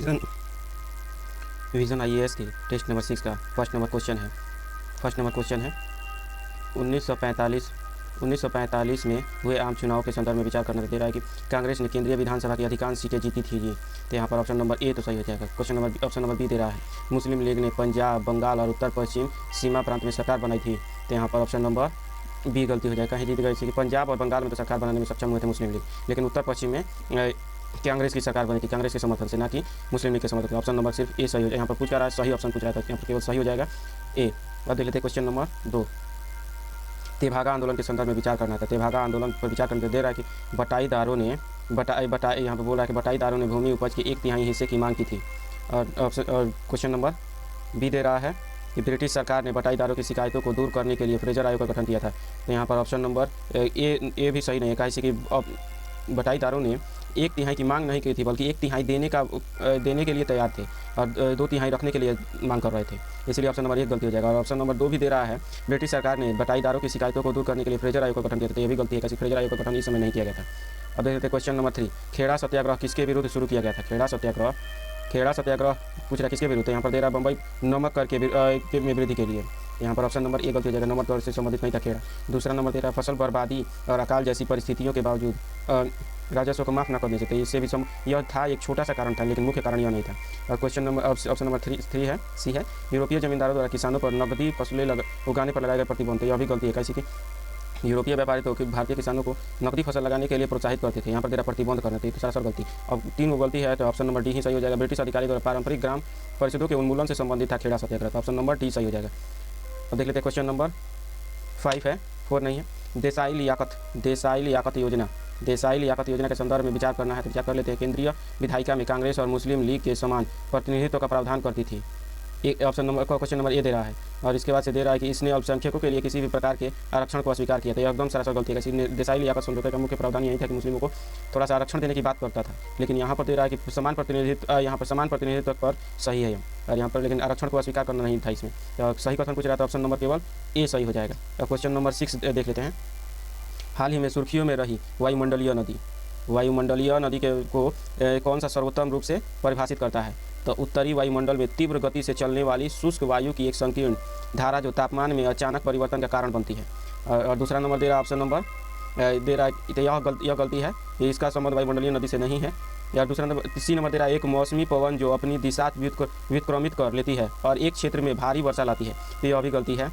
Vision IAS के test number 6 का first number question है 1945 में हुए आम चुनाव के संदर्भ में विचार करना दे रहा है कि कांग्रेस ने केंद्रीय विधानसभा की अधिकांश सीटें जीती थी जी। तो यहाँ पर ऑप्शन नंबर ए तो सही हो जाएगा। ऑप्शन नंबर बी दे रहा है मुस्लिम लीग ने पंजाब, बंगाल और उत्तर पश्चिम सीमा प्रांत में सरकार बनाई थी। तो यहाँ पर ऑप्शन नंबर बी गलती हो जाएगा। कहीं जीत गई कि पंजाब और बंगाल में तो सरकार बनाने में सक्षम हुए थे मुस्लिम लीग, लेकिन उत्तर पश्चिम में कांग्रेस की सरकार बनी थी, कांग्रेस के समर्थन से, ना कि मुस्लिम लीग के समर्थन से। ऑप्शन नंबर सिर्फ ए सही हो जाएगा। यहाँ पर पूछ रहा है सही ऑप्शन पूछ रहा है, तो यहाँ पर केवल सही हो जाएगा ए। अब देख लेते हैं क्वेश्चन नंबर 2। तेभागा आंदोलन के संदर्भ में विचार करना था। तेभागा आंदोलन पर विचार करने दे रहा है कि बटाईदारों ने यहाँ पर बोल रहा है कि बटाईदारों ने भूमि उपज के 1/3 हिस्से की मांग की थी। और क्वेश्चन नंबर बी दे रहा है कि ब्रिटिश सरकार ने बटाईदारों की शिकायतों को दूर करने के लिए फ्रेजर आयोग का गठन किया था। तो यहाँ पर ऑप्शन नंबर ए भी सही नहीं है, कैसे कि बटाईदारों ने 1/3 की मांग नहीं की थी, बल्कि 1/3 देने के लिए तैयार थे और 2/3 रखने के लिए मांग कर रहे थे, इसलिए ऑप्शन नंबर 1 गलती हो जाएगा। और ऑप्शन नंबर 2 भी दे रहा है ब्रिटिश सरकार ने बटाईदारों की शिकायतों को दूर करने के लिए फ्रेजर आयोग का गठन किया था। तो ये भी गलती है, कैसे फ्रेजर आयोग का गठन इस समय नहीं किया गया था। अब देखते हैं क्वेश्चन नंबर 3। खेड़ा सत्याग्रह किसके विरुद्ध शुरू किया गया था? खेड़ा सत्याग्रह पूछ रहा किसके विरुद्ध? यहाँ पर दे रहा बम्बई नमक कर के में वृद्धि के लिए। यहाँ पर ऑप्शन नंबर ए गलती हो जाएगा, नमक दर से संबंधित नहीं था खेड़ा। दूसरा नंबर दे रहा फसल बर्बादी और अकाल जैसी परिस्थितियों के बावजूद राजस्व को माफ़ न करने से, तो इससे भी यह था एक छोटा सा कारण था, लेकिन मुख्य कारण यह नहीं था। और क्वेश्चन नंबर ऑप्शन नंबर 3 है सी है यूरोपीय जमींदारों द्वारा किसानों पर नकदी फसलें उगाने पर लगाए गए प्रतिबंध। तो यह भी गलती है, कैसे कि यूरोपीय व्यापारी तो भारतीय किसानों को नकदी फसल लगाने के लिए प्रोत्साहित करते थे, यहाँ पर दे रहा प्रतिबंध करने थे। तो सरासर गलती। अब 3 गलती है, तो ऑप्शन नंबर डी ही सही हो जाएगा। ब्रिटिश अधिकारी द्वारा पारंपरिक ग्राम परिषदों के उन्मूलन से संबंधित था खेड़ा सत्याग्रह। तो ऑप्शन नंबर डी सही हो जाएगा। अब देख लेते हैं क्वेश्चन नंबर 5 है, 4 नहीं है। देसाई लियाकत योजना के संदर्भ में विचार करना है, तो विचार कर लेते हैं। केंद्रीय विधायिका में कांग्रेस और मुस्लिम लीग के समान प्रतिनिधित्व का प्रावधान करती थी। क्वेश्चन नंबर ए दे रहा है। और इसके बाद से दे रहा है कि इसने अल्पसंख्यकों के लिए किसी भी प्रकार के आरक्षण को अस्वीकार किया था। यह एकदम सरासर गलती है। देसाई लियाकत समझौते का मुख्य प्रावधान यही था कि मुस्लिमों को थोड़ा सा आरक्षण देने की बात करता था, लेकिन यहाँ पर दे रहा है कि समान प्रतिनिधित्व पर सही है और यहाँ पर, लेकिन आरक्षण को अस्वीकार करना नहीं था इसमें। तो सही क्वेश्चन पूछ रहा था, ऑप्शन नंबर केवल ए सही हो जाएगा। और क्वेश्चन नंबर 6 देख लेते हैं। हाल ही में सुर्खियों में रही वायुमंडलीय नदी को कौन सा सर्वोत्तम रूप से परिभाषित करता है? तो उत्तरी वायुमंडल में तीव्र गति से चलने वाली शुष्क वायु की एक संकीर्ण धारा जो तापमान में अचानक परिवर्तन का कारण बनती है। और दूसरा नंबर दे रहा है, ऑप्शन नंबर दे रहा है, तो यह गलती है, इसका संबंध वायुमंडलीय नदी से नहीं है। या दूसरा नंबर, सी नंबर दे रहा है एक मौसमी पवन जो अपनी दिशा व्युत्क्रमित कर लेती है और एक क्षेत्र में भारी वर्षा लाती है। तो यह भी गलती है।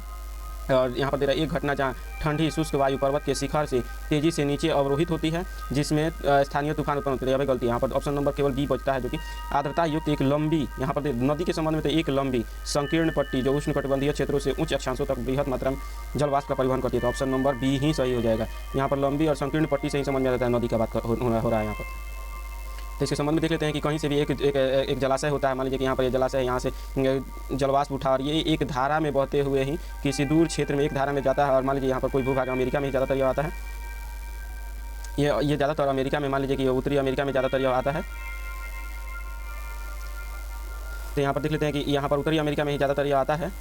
और यहाँ पर दे रहा है एक घटना जहाँ ठंडी शुष्क वायु पर्वत के शिखर से तेजी से नीचे अवरोहित होती है, जिसमें स्थानीय तूफान उत्पन्न होते हैं। यह भी गलती है। यहाँ पर ऑप्शन नंबर केवल बी बचता है, जो कि आर्द्रता युक्त एक लंबी, यहाँ पर नदी के संबंध में तो एक लंबी संकीर्ण पट्टी जो उष्णकटिबंधीय क्षेत्रों से उच्च अक्षांशों तक बृहद मात्रा में जलवाष्प का परिवहन करती है। तो ऑप्शन नंबर बी ही सही हो जाएगा। यहाँ पर लंबी और संकीर्ण पट्टी से ही समझ में आता है नदी का बात हो रहा है यहाँ पर। तो इसके संबंध में देख लेते हैं कि कहीं से भी एक जलाशय होता है। मान लीजिए कि यहाँ पर ये जलाशय है, यहाँ से जलवाष्प उठा और ये एक धारा में बहते हुए ही किसी दूर क्षेत्र में एक धारा में जाता है। और मान लीजिए यहाँ पर कोई भूभाग अमेरिका में ही ज़्यादातर यह आता है, ये ज़्यादातर अमेरिका में, मान लीजिए कि उत्तरी अमेरिका में ज़्यादातर यह आता है। तो यहाँ पर देख लेते हैं कि यहाँ पर उत्तरी अमेरिका में ही ज़्यादातर यह आता है।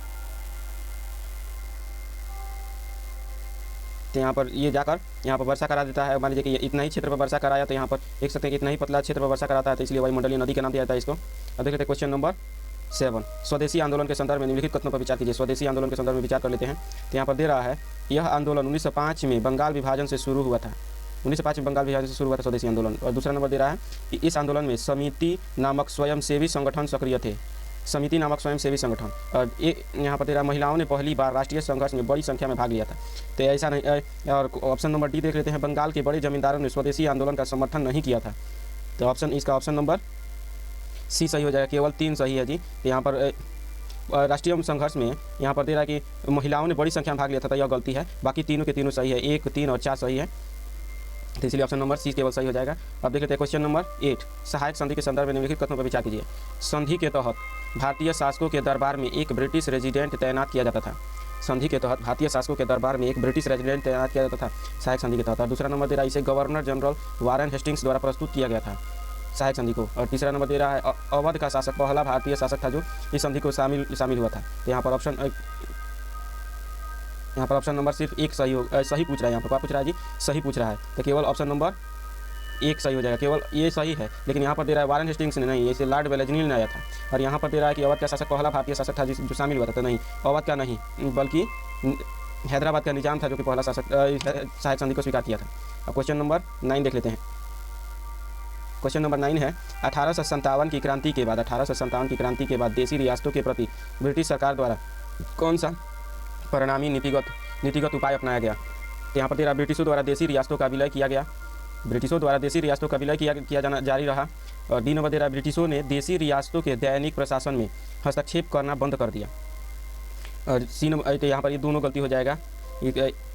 तो यहाँ पर ये जाकर यहाँ पर वर्षा करा देता है। मान लीजिए कि इतना ही क्षेत्र पर वर्षा कराया, तो यहाँ पर देख सकते हैं कि इतना ही पतला क्षेत्र पर वर्षा कराता है, तो इसलिए वायुमंडलीय नदी का नाम दिया जाता है इसको। अब देख लेते हैं क्वेश्चन नंबर 7। स्वदेशी आंदोलन के संदर्भ में निम्नलिखित कथनों पर विचार कीजिए। स्वदेशी आंदोलन के संदर्भ में विचार कर लेते हैं। तो यहाँ पर दे रहा है यह आंदोलन 1905 में बंगाल विभाजन से शुरू हुआ था। 1905 में बंगाल विभाजन से शुरू हुआ था स्वदेशी आंदोलन। और दूसरा नंबर दे रहा है कि इस आंदोलन में समिति नामक स्वयंसेवी संगठन सक्रिय थे। समिति नामक स्वयंसेवी संगठन। और यहाँ पर तेरा महिलाओं ने पहली बार राष्ट्रीय संघर्ष में बड़ी संख्या में भाग लिया था। तो ऐसा नहीं। और ऑप्शन नंबर डी देख लेते हैं। बंगाल के बड़े जमींदारों ने स्वदेशी आंदोलन का समर्थन नहीं किया था। तो इसका ऑप्शन नंबर सी सही हो जाएगा। केवल 3 सही है जी। तो यहाँ पर राष्ट्रीय संघर्ष में यहाँ पर दे रहा है कि महिलाओं ने बड़ी संख्या में भाग लिया था, तो यह गलती है। बाकी तीनों के तीनों सही है, 1, 3 और 4 सही है। तो इसलिए ऑप्शन नंबर सी केवल सही हो जाएगा। अब देख लेते हैं क्वेश्चन नंबर 8। सहायक संधि के संदर्भ में निम्नलिखित कथनों पर विचार कीजिए। संधि के तहत भारतीय शासकों के दरबार में एक ब्रिटिश रेजिडेंट तैनात किया जाता था। संधि के तहत भारतीय शासकों के दरबार में एक ब्रिटिश रेजिडेंट तैनात किया जाता था सहायक संधि के तहत। और दूसरा नंबर दे रहा है इसे गवर्नर जनरल वारेन हेस्टिंग्स द्वारा प्रस्तुत किया गया था सहायक संधि को। और तीसरा नंबर दे रहा है अवध का शासक पहला भारतीय शासक था जो इस संधि को शामिल हुआ था। तो यहाँ पर ऑप्शन नंबर सिर्फ एक सही पूछ रहा है। यहाँ पर क्या पूछ रहा है जी? सही पूछ रहा है। तो केवल ऑप्शन नंबर एक सही हो जाएगा, केवल ये सही है। लेकिन यहाँ पर दे रहा है वारेन हेस्टिंग्स ने नहीं, इसे लॉर्ड वेलेस्ली ने आया था। और यहाँ पर दे रहा है कि अवध का शासक पहला भारतीय शासक था जो शामिल हुआ था, तो नहीं, अवध का नहीं बल्कि हैदराबाद का निजाम था जो कि पहला शासक सहायक संधि को स्वीकार किया था। अब क्वेश्चन नंबर 9 देख लेते हैं। क्वेश्चन नंबर 9 है 1857 की क्रांति के बाद 1857 की क्रांति के बाद देशी रियासतों के प्रति ब्रिटिश सरकार द्वारा कौन सा परिणामी नीतिगत उपाय अपनाया गया। तो यहाँ पर तेरा ब्रिटिशों द्वारा देशी रियासतों का विलय किया गया, ब्रिटिशों द्वारा देशी रियासतों का विलय किया जाना जारी रहा। और डी नंबर तेरा ब्रिटिशों ने देशी रियासतों के दैनिक प्रशासन में हस्तक्षेप करना बंद कर दिया। और सी नंबर, तो यहाँ पर ये दोनों गलती हो जाएगा,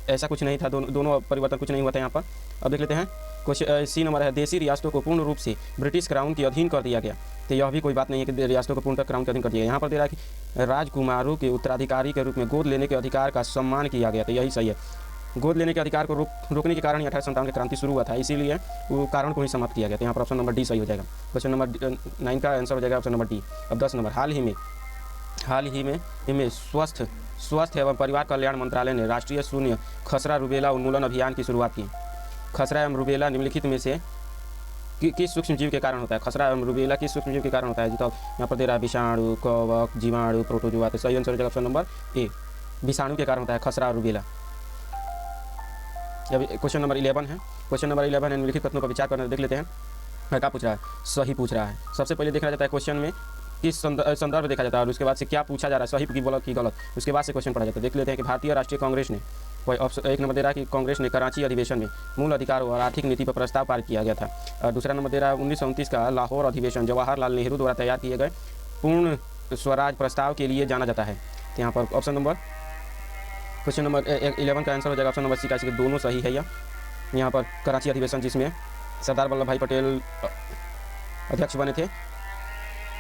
ऐसा कुछ नहीं था, दोनों परिवर्तन कुछ नहीं हुआ था यहाँ पर। अब देख लेते हैं क्वेश्चन सी नंबर है देशी रियासतों को पूर्ण रूप से ब्रिटिश क्राउन के अधीन कर दिया गया। तो यह भी कोई बात नहीं है कि रियासतों को पूर्णतः क्राउन के अधीन कर दिया गया। यहाँ पर दे रहा है कि राजकुमारों के उत्तराधिकारी के रूप में गोद लेने के अधिकार का सम्मान किया गया, तो यही सही है। गोद लेने के अधिकार को रोकने के कारण 1857 की क्रांति शुरू हुआ था, इसीलिए वो कारण को ही समाप्त किया गया। तो यहाँ पर ऑप्शन नंबर डी सही हो जाएगा। क्वेश्चन नंबर 9 का आंसर हो जाएगा ऑप्शन नंबर डी। अब 10 नंबर हाल ही में स्वास्थ्य एवं परिवार कल्याण मंत्रालय ने राष्ट्रीय शून्य खसरा रुबेला उन्मूलन अभियान की शुरुआत की। खसरा एवं रुबेला निम्नलिखित में से किस सूक्ष्म जीव के कारण होता है। खसरा एवं रुबेला किस सूक्ष्म जीव के कारण होता है। तो यहाँ पर दे रहा है विषाणु, कवक, जीवाणु, प्रोटोजुआ। तो सही आंसर हो जाएगा ऑप्शन नंबर ए, विषाणु के कारण होता है खसरा और रुबेला। अब क्वेश्चन नंबर 11 है। क्वेश्चन नंबर 11 है निम्नलिखित कथनों पर विचार करने देख लेते हैं। क्या पूछ रहा है, सही पूछ रहा है। सबसे पहले देखा जाता है क्वेश्चन में किस संदर्भ देखा जाता है और उसके बाद से क्या पूछा जा रहा है, सही की बोला कि गलत, उसके बाद से क्वेश्चन पढ़ा जाता है। देख लेते हैं कि भारतीय राष्ट्रीय कांग्रेस ने एक नंबर दे रहा है कि कांग्रेस ने कराची अधिवेशन में मूल अधिकारों और आर्थिक नीति पर प्रस्ताव पारित किया गया था। और दूसरा नंबर दे रहा है 1929 का लाहौर अधिवेशन जवाहरलाल नेहरू द्वारा तैयार किए गए पूर्ण स्वराज प्रस्ताव के लिए जाना जाता है। तो यहाँ पर ऑप्शन नंबर क्वेश्चन नंबर 11 का आंसर हो जाएगा ऑप्शन नंबर सी का, दोनों सही है। यहाँ पर कराची अधिवेशन जिसमें सरदार वल्लभ भाई पटेल अध्यक्ष बने थे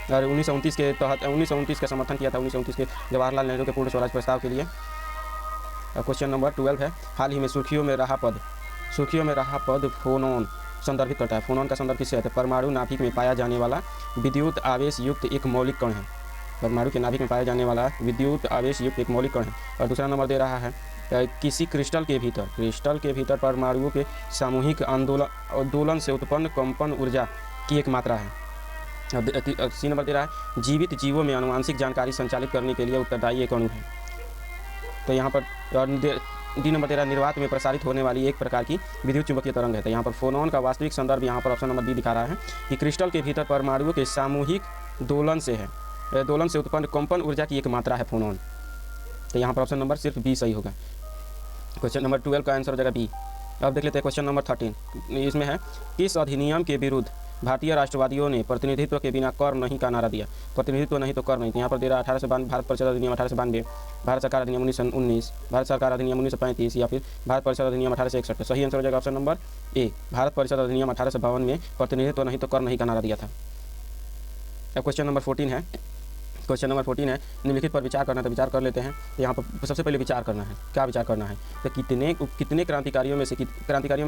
और 1929 के तहत 1929 का समर्थन किया था, 1929 के जवाहरलाल नेहरू के पूर्ण स्वराज प्रस्ताव के लिए। क्वेश्चन नंबर 12 है हाल ही में सुर्खियों में रहा पद फोनॉन संदर्भित करता है। फोनॉन का संदर्भ किससे है। तो परमाणु नाभिक में पाया जाने वाला विद्युत आवेश युक्त एक मौलिक कण है। परमाणु के नाभिक में पाया जाने वाला विद्युत आवेश युक्त एक मौलिक कण है। और दूसरा नंबर दे रहा है किसी क्रिस्टल के भीतर परमाणुओं के सामूहिक आंदोलन से उत्पन्न कंपन ऊर्जा की एक मात्रा है। सी नंबर दे रहा है जीवित जीवों में आनुवांशिक जानकारी संचालित करने के लिए उत्तरदायी एक अणु है। तो यहाँ पर डी नंबर दे रहा है निर्वात में प्रसारित होने वाली एक प्रकार की विद्युत चुंबकीय तरंग है। तो यहाँ पर फोनॉन का वास्तविक संदर्भ यहाँ पर ऑप्शन नंबर डी दिखा रहा है कि क्रिस्टल के भीतर परमाणुओं के सामूहिक दोलन से उत्पन्न कंपन ऊर्जा की एक मात्रा है फोनॉन। तो यहाँ पर ऑप्शन नंबर सिर्फ बी सही होगा। क्वेश्चन नंबर 12 का आंसर हो जाएगा बी। अब देख लेते हैं क्वेश्चन नंबर 13, इसमें है किस अधिनियम के विरुद्ध भारतीय राष्ट्रवादियों ने प्रतिनिधित्व के बिना कर नहीं का नारा दिया। प्रतिनिधित्व नहीं तो कर नहीं। तो यहाँ पर दे रहा है 1892 भारत परिषद अधिनियम 1892, भारत सरकार अधिनियम 1919, भारत सरकार अधिनियम 1935 या फिर भारत परिषद अधिनियम 1861। सही आंसर हो जाएगा ऑप्शन नंबर ए, भारत परिषद अधिनियम 1852 में प्रतिनिधित्व नहीं तो कर नहीं का नारा दिया था। अब क्वेश्चन नंबर 14 है। क्वेश्चन नंबर 14 है निम्नलिखित पर विचार करना। तो विचार कर लेते हैं। तो यहाँ पर सबसे पहले विचार करना है, क्या विचार करना है। तो कितने क्रांतिकारियों में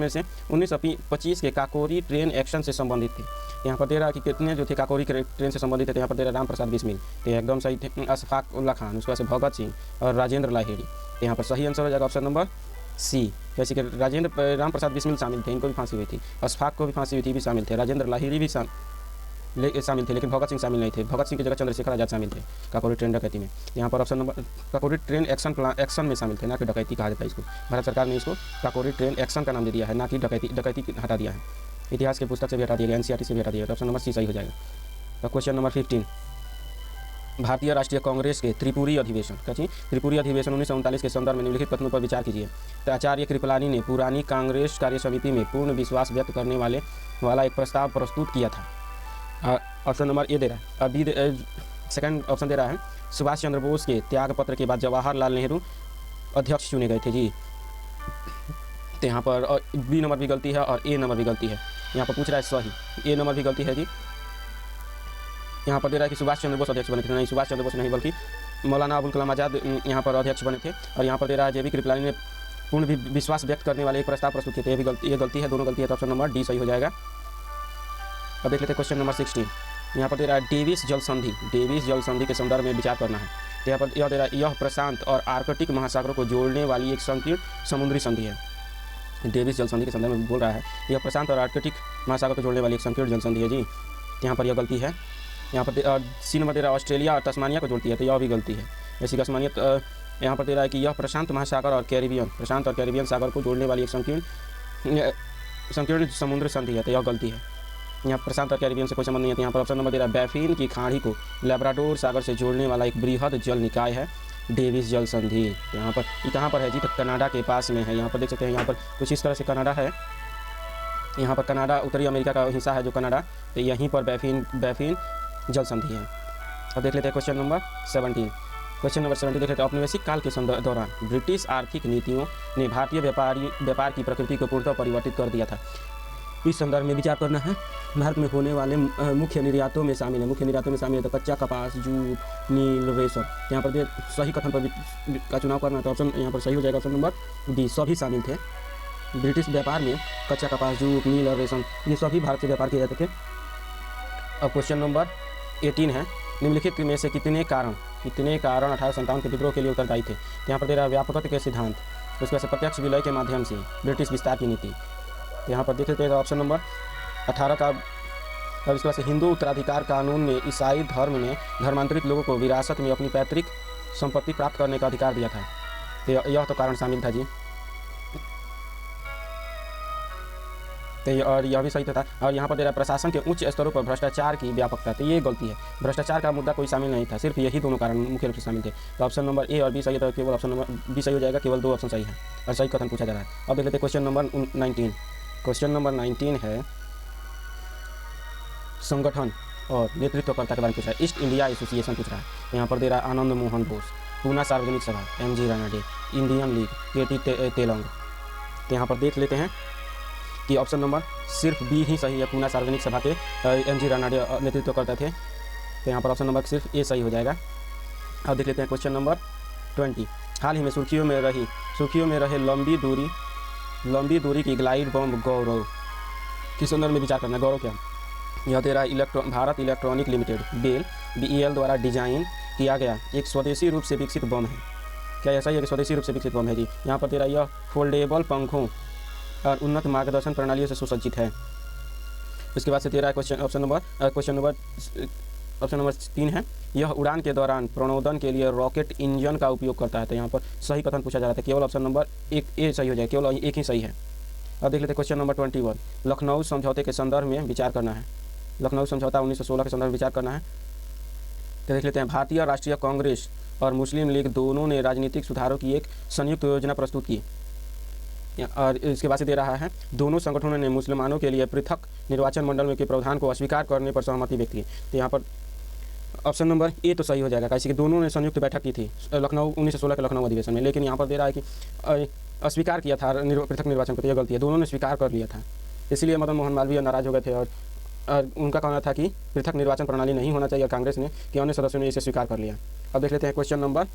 से 1925 के काकोरी ट्रेन एक्शन से संबंधित थे। यहाँ पर दे रहा है कि कितने जो थे काकोरी ट्रेन से संबंधित थे। तो यहाँ पर दे रहा राम प्रसाद बिस्मिल, तो एकदम सही थे। अशफाक उल्ला खान, उसके बाद से भगत सिंह और राजेंद्र लाहिड़ी। तो यहाँ पर सही आंसर हो जाएगा ऑप्शन नंबर सी। जैसे कि राम प्रसाद बिस्मिल शामिल थे, इनको भी फांसी हुई थी। अशफाक को भी फांसी हुई थी, भी शामिल थे। राजेंद्र लाहिड़ी भी शामिल थे, लेकिन भगत सिंह शामिल नहीं थे। भगत सिंह की जगह चंद्रशेखर आजाद शामिल थे काकोरी ट्रेन डकैती में। यहाँ पर option number Kakori train action में शामिल थे, ना कि डकैती कहा जाता है इसको। भारत सरकार ने इसको काकोरी ट्रेन एक्शन का नाम दे दिया है, ना कि डकैती हटा दिया है। इतिहास के पुस्तक से भी हटा दिया गया, एनसीईआरटी से भी हटा दिया गया। ऑप्शन नंबर सी सही हो जाएगा। तो क्वेश्चन नंबर 15 भारतीय राष्ट्रीय कांग्रेस के त्रिपुरी अधिवेशन 1939 के संदर्भ में निम्नलिखित कथनों पर विचार कीजिए। तो आचार्य कृपलानी ने पुरानी कांग्रेस कार्य समिति में पूर्ण विश्वास व्यक्त करने वाला एक प्रस्ताव प्रस्तुत किया था। ऑप्शन नंबर ए दे रहा है। अभी सेकंड ऑप्शन दे रहा है सुभाष चंद्र बोस के त्याग पत्र के बाद जवाहरलाल नेहरू अध्यक्ष चुने गए थे जी। तो यहाँ पर बी नंबर भी गलती है और ए नंबर भी गलती है। यहाँ पर पूछ रहा है सही, ए नंबर भी गलती है जी। यहाँ पर दे रहा है कि सुभाष चंद्र बोस अध्यक्ष बने थे, नहीं सुभाष चंद्र बोस नहीं बल्कि मौलाना अबुल कलाम आज़ाद यहाँ पर अध्यक्ष बने थे। और यहाँ पर दे रहा है जेबी कृपलानी ने पूर्ण विश्वास व्यक्त करने वाले एक प्रस्ताव प्रस्तुत किए थे, ये गलती है, दोनों गलती है। तो ऑप्शन नंबर डी सही हो जाएगा। अब देख लेते हैं क्वेश्चन नंबर 16। यहाँ पर दे रहा है डेविस जल संधि के संदर्भ में विचार करना है। तो यहाँ पर यह दे रहा है यह प्रशांत और आर्कटिक महासागरों को जोड़ने वाली एक संकीर्ण समुद्री संधि है। डेविस जल संधि के संदर्भ में बोल रहा है यह प्रशांत और आर्कटिक महासागर को जोड़ने वाली एक संकीर्ण जलसंधि है जी, तो यहाँ पर यह गलती है। यहाँ पर सी नंबर दे रहा है ऑस्ट्रेलिया और तस्मानिया को जोड़ती है, तो यह भी गलती है। जैसे तस्मानिया यहाँ पर दे रहा है कि यह प्रशांत महासागर और कैरिबियन सागर को जोड़ने वाली एक संकीर्ण समुद्र संधि है, तो यह गलती है। यहाँ प्रशांत और कैरिबियन से कोई संबंध नहीं है। तो यहाँ पर ऑप्शन नंबर दे रहा है बैफिन की खाड़ी को लैब्राडोर सागर से जोड़ने वाला एक बृहद जल निकाय है डेविस जल संधि। तो यहाँ पर ये कहाँ पर है जी, तो कनाडा के पास में है। यहाँ पर देख सकते हैं, यहाँ पर कुछ इस तरह से कनाडा है। यहाँ पर कनाडा उत्तरी अमेरिका का हिस्सा है जो कनाडा, तो यहीं पर बैफिन जल संधि है। अब देख लेते हैं क्वेश्चन नंबर 17। क्वेश्चन नंबर 17 देख लेते हैं। औपनिवेशिक काल के दौरान ब्रिटिश आर्थिक नीतियों ने भारतीय व्यापार की प्रकृति को पूर्णतः परिवर्तित कर दिया था। इस संदर्भ में विचार करना है। भारत में होने वाले मुख्य निर्यातों में शामिल है तो कच्चा कपास, जूट, नील, रेशम। यहाँ पर सही कथन पर का चुनाव करना है, तो ऑप्शन यहाँ पर सही हो जाएगा ऑप्शन नंबर डी, सभी शामिल थे। ब्रिटिश व्यापार में कच्चा कपास, जूट, नील और रेशम ये सभी भारत से व्यापार किए जाते थे। अब क्वेश्चन नंबर 18 है, निम्नलिखित में से कितने कारण 1857 के विद्रोह के लिए उत्तरदायी थे। तो यहाँ पर दे रहा है व्यापकत्व के सिद्धांत, उसके बाद से प्रत्यक्ष विलय के माध्यम से ब्रिटिश विस्तार की नीति। तो यहाँ पर देख लेते हैं ऑप्शन नंबर 18 का। और इसके बाद से हिंदू उत्तराधिकार कानून में ईसाई धर्म ने धर्मांतरित लोगों को विरासत में अपनी पैतृक संपत्ति प्राप्त करने का अधिकार दिया था, तो यह तो कारण शामिल था जी। तो और यह भी सही था। और यहाँ पर दे रहा है प्रशासन के उच्च स्तरों पर भ्रष्टाचार की व्यापकता, तो ये गलती है। भ्रष्टाचार का मुद्दा कोई शामिल नहीं था, सिर्फ यही दोनों कारण मुख्य रूप से शामिल थे। तो ऑप्शन नंबर ए और बी सही है, तो केवल ऑप्शन नंबर बी सही हो जाएगा, केवल 2 ऑप्शन सही है और सही कथन पूछा जा रहा है। अब देख लेते हैं क्वेश्चन नंबर 19। क्वेश्चन नंबर 19 है संगठन और नेतृत्वकर्ता के बारे में पूछ रहा है। ईस्ट इंडिया एसोसिएशन पूछ रहा है। यहाँ पर दे रहा है आनंद मोहन बोस, पूना सार्वजनिक सभा MG Ranade, Indian league KT Telang. तो यहाँ पर देख लेते हैं कि ऑप्शन नंबर सिर्फ बी ही सही है, पूना सार्वजनिक सभा के MG रानाडे नेतृत्व करते थे। तो यहाँ पर ऑप्शन नंबर सिर्फ ए सही हो जाएगा। अब देख लेते हैं क्वेश्चन नंबर 20। हाल ही में सुर्खियों में रहे लंबी दूरी की ग्लाइड बम गौरव किस संदर्भ में विचार करना है। गौरव क्या, यह दे रहा है भारत इलेक्ट्रॉनिक लिमिटेड BEL द्वारा डिजाइन किया गया एक स्वदेशी रूप से विकसित बम है। क्या ऐसा ही है कि स्वदेशी रूप से विकसित बम है जी। यहाँ पर दे रहा है यह फोल्डेबल पंखों और उन्नत मार्गदर्शन प्रणालियों से सुसज्जित है। उसके बाद से दे रहा है ऑप्शन नंबर 3 है, यह उड़ान के दौरान प्रणोदन के लिए रॉकेट इंजन का उपयोग करता है। तो यहाँ पर सही कथन पूछा जा रहा था, केवल ऑप्शन नंबर 1 ए सही हो जाए, केवल एक ही सही है। अब देख लेते हैं क्वेश्चन नंबर 21। लखनऊ समझौते के संदर्भ में विचार करना है। लखनऊ समझौता 1916 के संदर्भ में विचार करना है। तो देख लेते हैं भारतीय राष्ट्रीय कांग्रेस और मुस्लिम लीग दोनों ने राजनीतिक सुधारों की एक संयुक्त योजना प्रस्तुत की। और इसके बाद से दे रहा है दोनों संगठनों ने मुसलमानों के लिए पृथक निर्वाचन मंडल के प्रावधान को अस्वीकार करने पर सहमति व्यक्त की। तो यहाँ पर ऑप्शन नंबर ए तो सही हो जाएगा, कैसे कि दोनों ने संयुक्त बैठक की थी लखनऊ 1916 के लखनऊ अधिवेशन में, लेकिन यहाँ पर दे रहा है कि अस्वीकार किया था पृथक निर्वाचन को, तो यह गलती है, दोनों ने स्वीकार कर लिया था। इसलिए मदन मोहन मालवीय नाराज हो गए थे और उनका कहना था कि पृथक निर्वाचन प्रणाली नहीं होना चाहिए, कांग्रेस ने कि अन्य सदस्यों ने इसे स्वीकार कर लिया। अब देख लेते हैं question number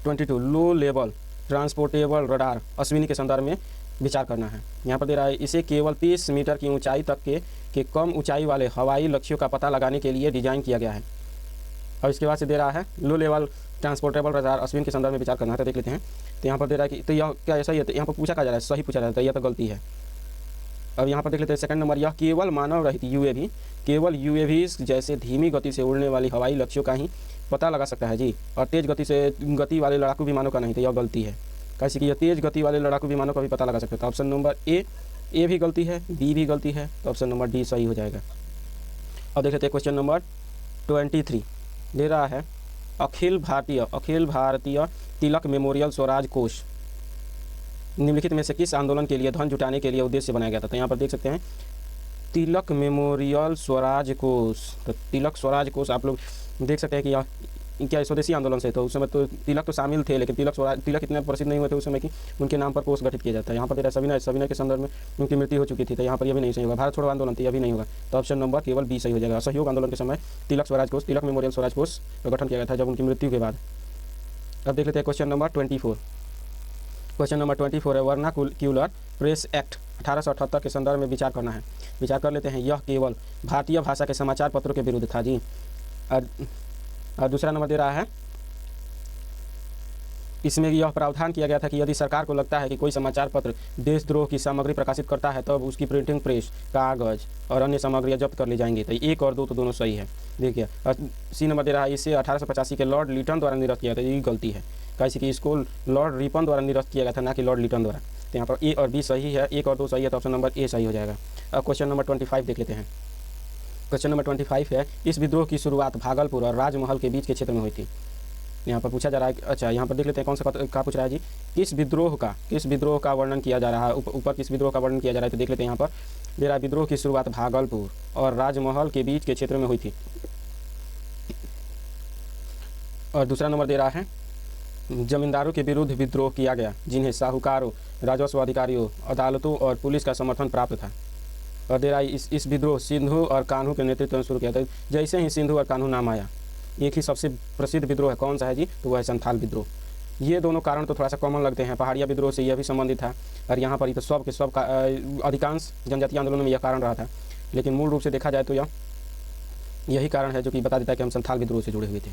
22। Low level transportable radar Ashwini के संदर्भ में विचार करना है। यहाँ पर दे रहा है इसे केवल 30 मीटर की ऊंचाई तक के कम ऊंचाई वाले हवाई लक्ष्यों का पता लगाने के लिए डिजाइन किया गया है। और इसके बाद से दे रहा है low level transportable radar Ashwin के संदर्भ में विचार करना है। तो देख लेते हैं। तो यहाँ पर दे रहा है कि तो यह क्या ऐसा ही है, तो यहाँ पर पूछा क्या जा रहा है, सही पूछा जा रहा है, यह तो गलती है। अब यहाँ पर देख लेते हैं सेकंड नंबर, यह केवल मानव रहित UAV जैसे धीमी गति से उड़ने वाली हवाई लक्ष्यों का ही पता लगा सकता है जी, और तेज गति वाले लड़ाकू विमानों का नहीं। तो यह गलती है, कैसे कि यह तेज गति वाले लड़ाकू विमानों का भी पता लगा सकते हैं। तो ऑप्शन नंबर ए भी गलती है, बी भी गलती है, तो ऑप्शन नंबर डी सही हो जाएगा। अब देख लेते हैं क्वेश्चन नंबर 23 दे रहा है अखिल भारतीय तिलक मेमोरियल स्वराज कोष निम्नलिखित में से किस आंदोलन के लिए धन जुटाने के लिए उद्देश्य बनाया गया था। तो यहाँ पर देख सकते हैं तिलक मेमोरियल स्वराज कोष। तो तिलक स्वराज कोष आप लोग देख सकते हैं कि यह क्या स्वदेशी आंदोलन से, तो उस समय तो तिलक तो शामिल थे, लेकिन तिलक इतने प्रसिद्ध नहीं हुए थे उस समय कि उनके नाम पर कोष गठित किया जाता है। यहाँ पर तेरा सविनय के संदर्भ में उनकी मृत्यु हो चुकी थी, तो यहाँ पर यह भी नहीं सही होगा। भारत छोड़ो आंदोलन, तो यह भी नहीं होगा, तो ऑप्शन नंबर केवल बी सही हो जाएगा। असहयोग आंदोलन के समय तिलक मेमोरियल स्वराज कोष का गठन किया गया था जब उनकी मृत्यु के बाद। अब देख लेते हैं क्वेश्चन नंबर 24। क्वेश्चन नंबर 24 है वर्नाक्यूलर प्रेस एक्ट 1878 के संदर्भ में विचार करना है। विचार कर लेते हैं। यह केवल भारतीय भाषा के समाचार पत्रों के विरुद्ध था जी। और दूसरा नंबर दे रहा है इसमें यह प्रावधान किया गया था कि यदि सरकार को लगता है कि कोई समाचार पत्र देशद्रोह की सामग्री प्रकाशित करता है तब उसकी प्रिंटिंग प्रेस, कागज और अन्य सामग्रियां जब्त कर ली जाएंगी। तो 1 और 2 तो दोनों सही है। देखिए सी नंबर दे रहा है, इसे 1885 के लॉर्ड लिटन द्वारा निरस्त किया था। ये गलती है, कैसे कि इसको लॉर्ड रिपन द्वारा निरस्त किया गया था, ना कि लॉर्ड लिटन द्वारा। तो यहाँ पर ए और बी सही है, 1 और 2 सही है, तो ऑप्शन नंबर ए सही हो जाएगा। अब क्वेश्चन नंबर 25 देख लेते हैं। क्वेश्चन नंबर 25 है, इस विद्रोह की शुरुआत भागलपुर और राजमहल के बीच के क्षेत्र में हुई थी। यहाँ पर पूछा जा रहा है, अच्छा यहाँ पर देख लेते हैं कौन सा का पूछ रहा है जी। किस विद्रोह का वर्णन किया जा रहा है, ऊपर किस विद्रोह का वर्णन किया जा रहा है, तो देख लेते हैं। यहाँ पर दे रहा है विद्रोह की शुरुआत भागलपुर और राजमहल के बीच के क्षेत्र में हुई थी। और दूसरा नंबर दे रहा है, जमींदारों के विरुद्ध विद्रोह किया गया जिन्हें साहूकारों, राजस्व अधिकारियों, अदालतों और पुलिस का समर्थन प्राप्त था। और दे रहा है इस विद्रोह सिंधु और कान्हू के नेतृत्व में शुरू किया था। जैसे ही सिंधु और कान्हू नाम आया, एक ही सबसे प्रसिद्ध विद्रोह है, कौन सा है जी, तो वह है संथाल विद्रोह। ये दोनों कारण तो थोड़ा सा कॉमन लगते हैं, पहाड़िया विद्रोह से यह भी संबंधित था, और यहाँ पर ही तो सब के सब का अधिकांश जनजातीय आंदोलनों में यह कारण रहा था। लेकिन मूल रूप से देखा जाए तो यही कारण है जो कि बता देता है कि हम संथाल विद्रोह से जुड़े हुए थे।